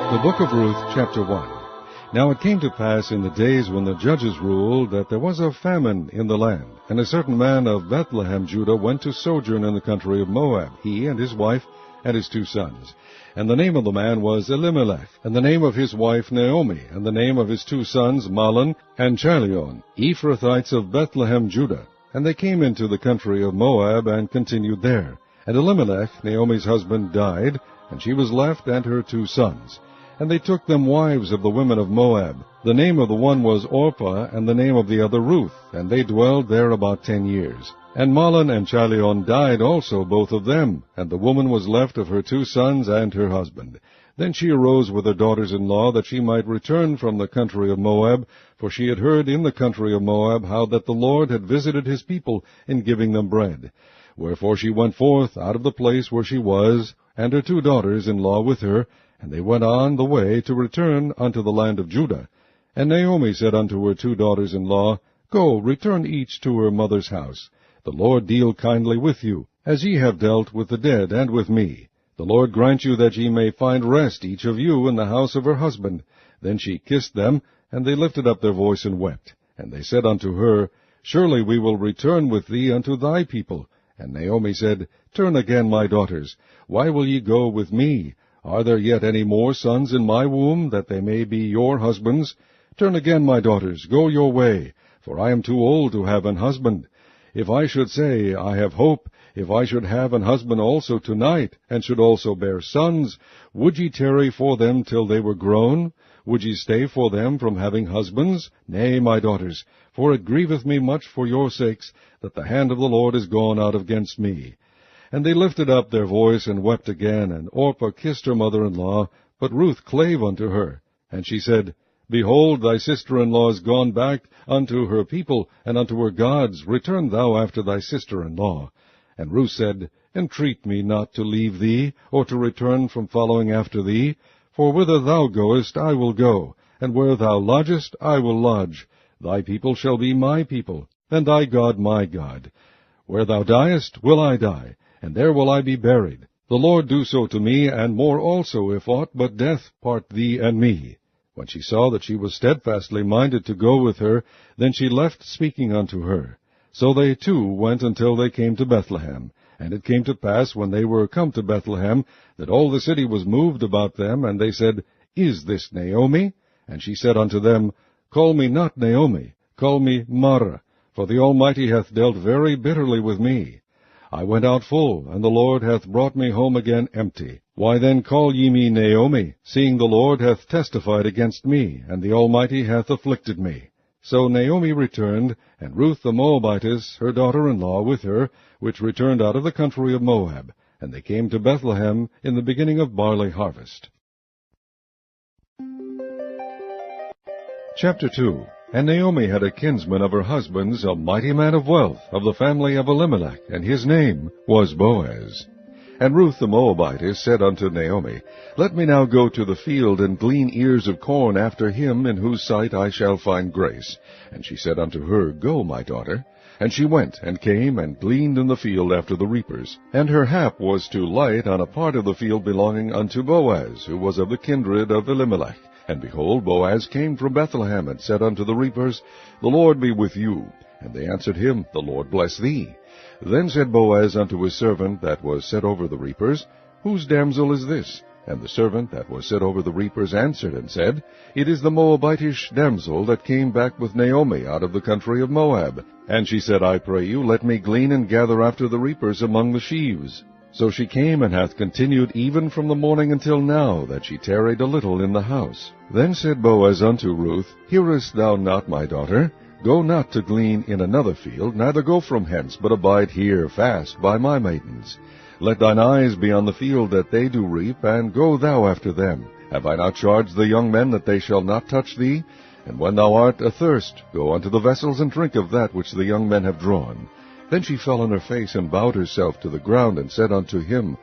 The book of Ruth, chapter 1. Now it came to pass in the days when the judges ruled that there was a famine in the land, and a certain man of Bethlehem, Judah, went to sojourn in the country of Moab, he and his wife and his 2 sons. And the name of the man was Elimelech, and the name of his wife Naomi, and the name of his 2 sons Mahlon and Chilion, Ephrathites of Bethlehem, Judah. And they came into the country of Moab and continued there. And Elimelech, Naomi's husband, died, and she was left and her 2 sons. And they took them wives of the women of Moab. The name of the one was Orpah, and the name of the other Ruth, and they dwelled there about 10 years. And Mahlon and Chilion died also, both of them, and the woman was left of her 2 sons and her husband. Then she arose with her daughters-in-law, that she might return from the country of Moab, for she had heard in the country of Moab how that the Lord had visited his people in giving them bread. Wherefore she went forth out of the place where she was, and her 2 daughters-in-law with her, and they went on the way to return unto the land of Judah. And Naomi said unto her 2 daughters-in-law, Go, return each to her mother's house. The Lord deal kindly with you, as ye have dealt with the dead and with me. The Lord grant you that ye may find rest each of you in the house of her husband. Then she kissed them, and they lifted up their voice and wept. And they said unto her, Surely we will return with thee unto thy people. And Naomi said, Turn again, my daughters. Why will ye go with me? Are there yet any more sons in my womb, that they may be your husbands? Turn again, my daughters, go your way, for I am too old to have an husband. If I should say, I have hope, if I should have an husband also tonight, and should also bear sons, would ye tarry for them till they were grown? Would ye stay for them from having husbands? Nay, my daughters, for it grieveth me much for your sakes, that the hand of the Lord is gone out against me. And they lifted up their voice and wept again, and Orpah kissed her mother-in-law, but Ruth clave unto her. And she said, Behold, thy sister-in-law is gone back unto her people, and unto her gods. Return thou after thy sister-in-law. And Ruth said, Entreat me not to leave thee, or to return from following after thee. For whither thou goest, I will go, and where thou lodgest, I will lodge. Thy people shall be my people, and thy God my God. Where thou diest, will I die, and there will I be buried. The Lord do so to me, and more also, if aught but death part thee and me. When she saw that she was steadfastly minded to go with her, then she left speaking unto her. So they 2 went until they came to Bethlehem. And it came to pass, when they were come to Bethlehem, that all the city was moved about them, and they said, Is this Naomi? And she said unto them, Call me not Naomi, call me Mara, for the Almighty hath dealt very bitterly with me. I went out full, and the Lord hath brought me home again empty. Why then call ye me Naomi, seeing the Lord hath testified against me, and the Almighty hath afflicted me? So Naomi returned, and Ruth the Moabitess, her daughter-in-law, with her, which returned out of the country of Moab. And they came to Bethlehem in the beginning of barley harvest. Chapter 2. And Naomi had a kinsman of her husband's, a mighty man of wealth, of the family of Elimelech, and his name was Boaz. And Ruth the Moabitess said unto Naomi, Let me now go to the field, and glean ears of corn after him, in whose sight I shall find grace. And she said unto her, Go, my daughter. And she went, and came, and gleaned in the field after the reapers. And her hap was to light on a part of the field belonging unto Boaz, who was of the kindred of Elimelech. And behold, Boaz came from Bethlehem, and said unto the reapers, The Lord be with you. And they answered him, The Lord bless thee. Then said Boaz unto his servant that was set over the reapers, Whose damsel is this? And the servant that was set over the reapers answered and said, It is the Moabitish damsel that came back with Naomi out of the country of Moab. And she said, I pray you, let me glean and gather after the reapers among the sheaves. So she came, and hath continued even from the morning until now, that she tarried a little in the house. Then said Boaz unto Ruth, Hearest thou not, my daughter? Go not to glean in another field, neither go from hence, but abide here fast by my maidens. Let thine eyes be on the field that they do reap, and go thou after them. Have I not charged the young men that they shall not touch thee? And when thou art athirst, go unto the vessels, and drink of that which the young men have drawn. Then she fell on her face, and bowed herself to the ground, and said unto him,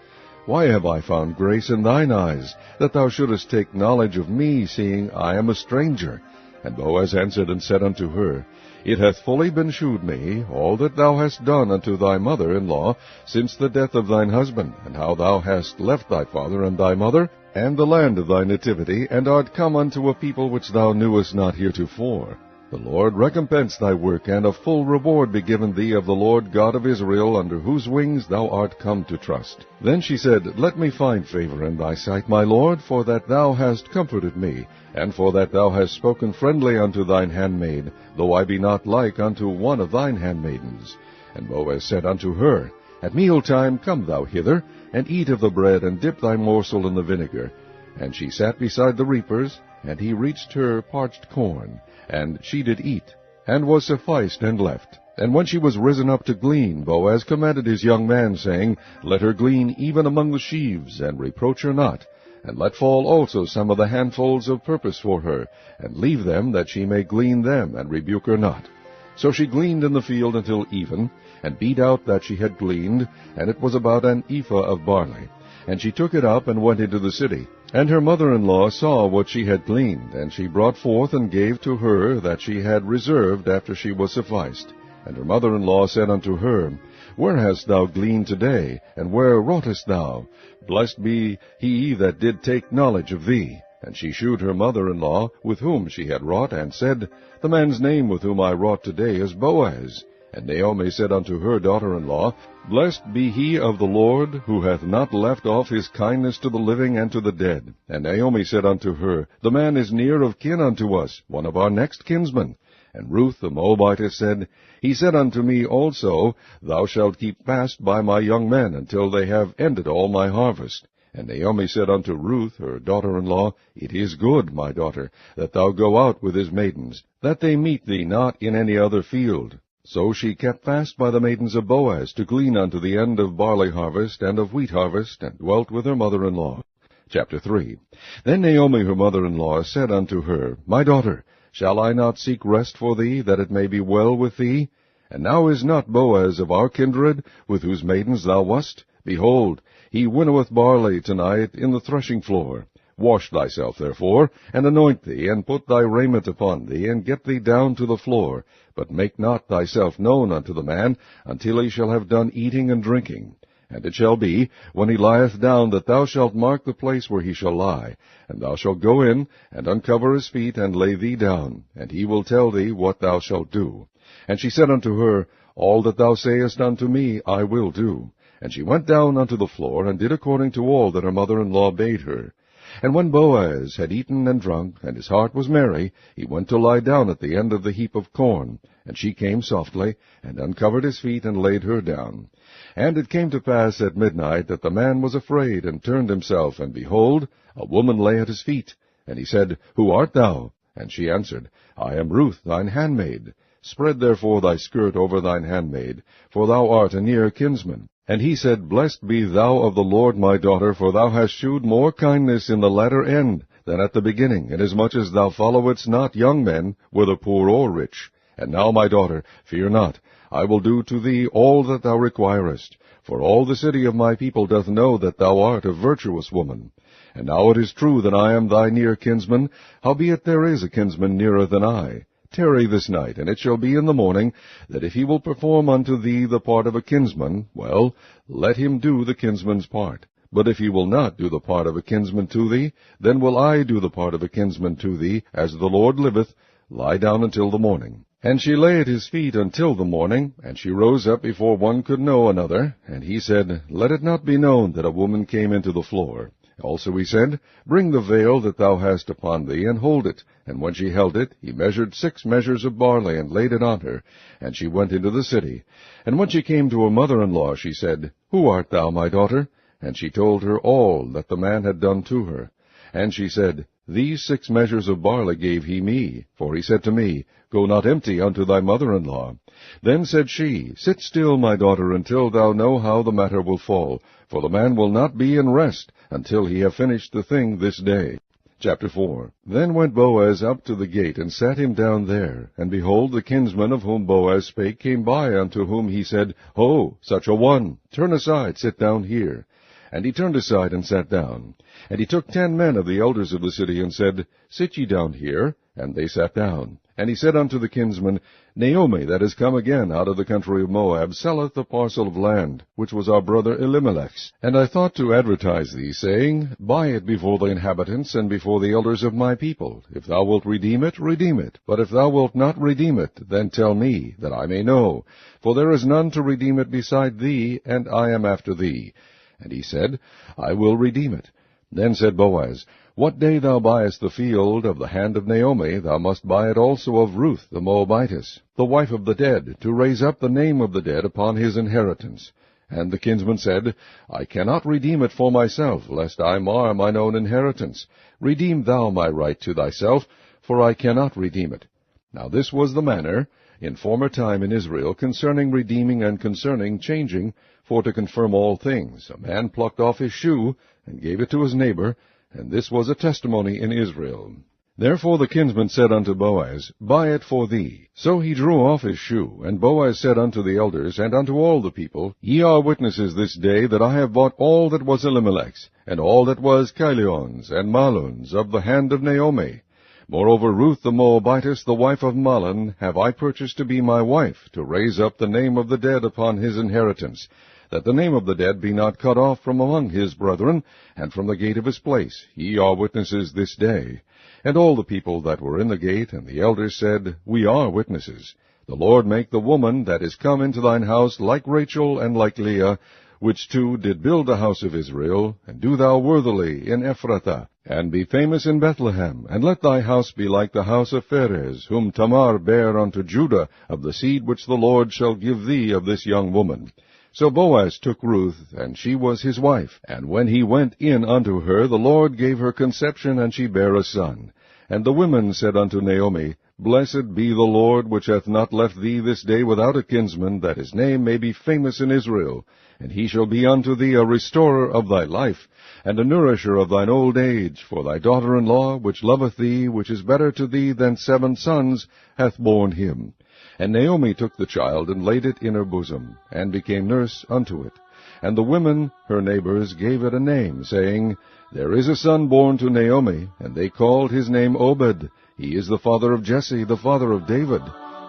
Why have I found grace in thine eyes, that thou shouldest take knowledge of me, seeing I am a stranger? And Boaz answered and said unto her, It hath fully been shewed me, all that thou hast done unto thy mother-in-law, since the death of thine husband, and how thou hast left thy father and thy mother, and the land of thy nativity, and art come unto a people which thou knewest not heretofore. The Lord recompense thy work, and a full reward be given thee of the Lord God of Israel, under whose wings thou art come to trust. Then she said, Let me find favor in thy sight, my Lord, for that thou hast comforted me, and for that thou hast spoken friendly unto thine handmaid, though I be not like unto one of thine handmaidens. And Boaz said unto her, At mealtime come thou hither, and eat of the bread, and dip thy morsel in the vinegar. And she sat beside the reapers, and he reached her parched corn, and she did eat, and was sufficed, and left. And when she was risen up to glean, Boaz commanded his young man, saying, Let her glean even among the sheaves, and reproach her not, and let fall also some of the handfuls of purpose for her, and leave them, that she may glean them, and rebuke her not. So she gleaned in the field until even, and beat out that she had gleaned, and it was about an ephah of barley. And she took it up, and went into the city. And her mother-in-law saw what she had gleaned, and she brought forth and gave to her that she had reserved after she was sufficed. And her mother-in-law said unto her, Where hast thou gleaned today, and where wroughtest thou? Blessed be he that did take knowledge of thee. And she shewed her mother-in-law with whom she had wrought, and said, The man's name with whom I wrought today is Boaz. And Naomi said unto her daughter-in-law, Blessed be he of the Lord, who hath not left off his kindness to the living and to the dead. And Naomi said unto her, The man is near of kin unto us, one of our next kinsmen. And Ruth the Moabitess said, He said unto me also, Thou shalt keep fast by my young men, until they have ended all my harvest. And Naomi said unto Ruth her daughter-in-law, It is good, my daughter, that thou go out with his maidens, that they meet thee not in any other field. So she kept fast by the maidens of Boaz, to glean unto the end of barley harvest and of wheat harvest, and dwelt with her mother-in-law. Chapter 3. Then Naomi her mother-in-law said unto her, My daughter, shall I not seek rest for thee, that it may be well with thee? And now is not Boaz of our kindred, with whose maidens thou wast? Behold, he winnoweth barley tonight in the threshing floor. Wash thyself, therefore, and anoint thee, and put thy raiment upon thee, and get thee down to the floor. But make not thyself known unto the man, until he shall have done eating and drinking. And it shall be, when he lieth down, that thou shalt mark the place where he shall lie. And thou shalt go in, and uncover his feet, and lay thee down, and he will tell thee what thou shalt do. And she said unto her, All that thou sayest unto me I will do. And she went down unto the floor, and did according to all that her mother-in-law bade her. And when Boaz had eaten and drunk, and his heart was merry, he went to lie down at the end of the heap of corn. And she came softly, and uncovered his feet, and laid her down. And it came to pass at midnight, that the man was afraid, and turned himself, and behold, a woman lay at his feet. And he said, Who art thou? And she answered, I am Ruth, thine handmaid. Spread therefore thy skirt over thine handmaid, for thou art a near kinsman. And he said, Blessed be thou of the Lord, my daughter, for thou hast shewed more kindness in the latter end than at the beginning, inasmuch as thou followedst not young men, whether poor or rich. And now, my daughter, fear not, I will do to thee all that thou requirest. For all the city of my people doth know that thou art a virtuous woman. And now it is true that I am thy near kinsman, howbeit there is a kinsman nearer than I. Tarry this night, and it shall be in the morning, that if he will perform unto thee the part of a kinsman, well, let him do the kinsman's part. But if he will not do the part of a kinsman to thee, then will I do the part of a kinsman to thee, as the Lord liveth. Lie down until the morning. And she lay at his feet until the morning, and she rose up before one could know another. And he said, Let it not be known that a woman came into the floor. Also he said, Bring the veil that thou hast upon thee, and hold it. And when she held it, he measured 6 measures of barley, and laid it on her. And she went into the city. And when she came to her mother-in-law, she said, Who art thou, my daughter? And she told her all that the man had done to her. And she said, These 6 measures of barley gave he me. For he said to me, Go not empty unto thy mother-in-law. Then said she, Sit still, my daughter, until thou know how the matter will fall. For the man will not be in rest, until he have finished the thing this day. Chapter 4. Then went Boaz up to the gate, and sat him down there. And behold, the kinsman of whom Boaz spake came by, unto whom he said, Ho, such a one! Turn aside, sit down here. And he turned aside, and sat down. And he took 10 men of the elders of the city, and said, Sit ye down here. And they sat down. And he said unto the kinsman, Naomi, that is come again out of the country of Moab, selleth a parcel of land, which was our brother Elimelech's. And I thought to advertise thee, saying, Buy it before the inhabitants, and before the elders of my people. If thou wilt redeem it, redeem it. But if thou wilt not redeem it, then tell me, that I may know. For there is none to redeem it beside thee, and I am after thee. And he said, I will redeem it. Then said Boaz, What day thou buyest the field of the hand of Naomi, thou must buy it also of Ruth the Moabitess, the wife of the dead, to raise up the name of the dead upon his inheritance. And the kinsman said, I cannot redeem it for myself, lest I mar mine own inheritance. Redeem thou my right to thyself, for I cannot redeem it. Now this was the manner in former time in Israel concerning redeeming and concerning changing, for to confirm all things. A man plucked off his shoe, and gave it to his neighbor, and this was a testimony in Israel. Therefore the kinsman said unto Boaz, Buy it for thee. So he drew off his shoe, and Boaz said unto the elders, and unto all the people, Ye are witnesses this day that I have bought all that was Elimelech's, and all that was Chilion's and Mahlon's, of the hand of Naomi. Moreover, Ruth the Moabitess, the wife of Mahlon, have I purchased to be my wife, to raise up the name of the dead upon his inheritance, that the name of the dead be not cut off from among his brethren, and from the gate of his place. Ye are witnesses this day. And all the people that were in the gate, and the elders said, We are witnesses. The Lord make the woman that is come into thine house like Rachel and like Leah, which two did build the house of Israel, and do thou worthily in Ephrathah, and be famous in Bethlehem, and let thy house be like the house of Pharez, whom Tamar bare unto Judah, of the seed which the Lord shall give thee of this young woman. So Boaz took Ruth, and she was his wife. And when he went in unto her, the Lord gave her conception, and she bare a son. And the women said unto Naomi, Blessed be the Lord, which hath not left thee this day without a kinsman, that his name may be famous in Israel. And he shall be unto thee a restorer of thy life, and a nourisher of thine old age. For thy daughter-in-law, which loveth thee, which is better to thee than 7 sons, hath borne him. And Naomi took the child, and laid it in her bosom, and became nurse unto it. And the women, her neighbors, gave it a name, saying, There is a son born to Naomi, and they called his name Obed. He is the father of Jesse, the father of David.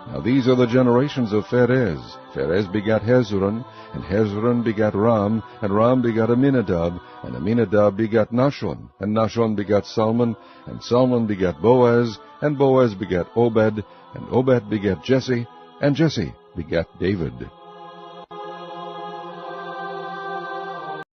Now these are the generations of Pharez. Pharez begat Hezron, and Hezron begat Ram, and Ram begat Aminadab, and Aminadab begat Nahshon, and Nahshon begat Salmon, and Salmon begat Boaz, and Boaz begat Obed, and Obed begat Jesse, and Jesse begat David.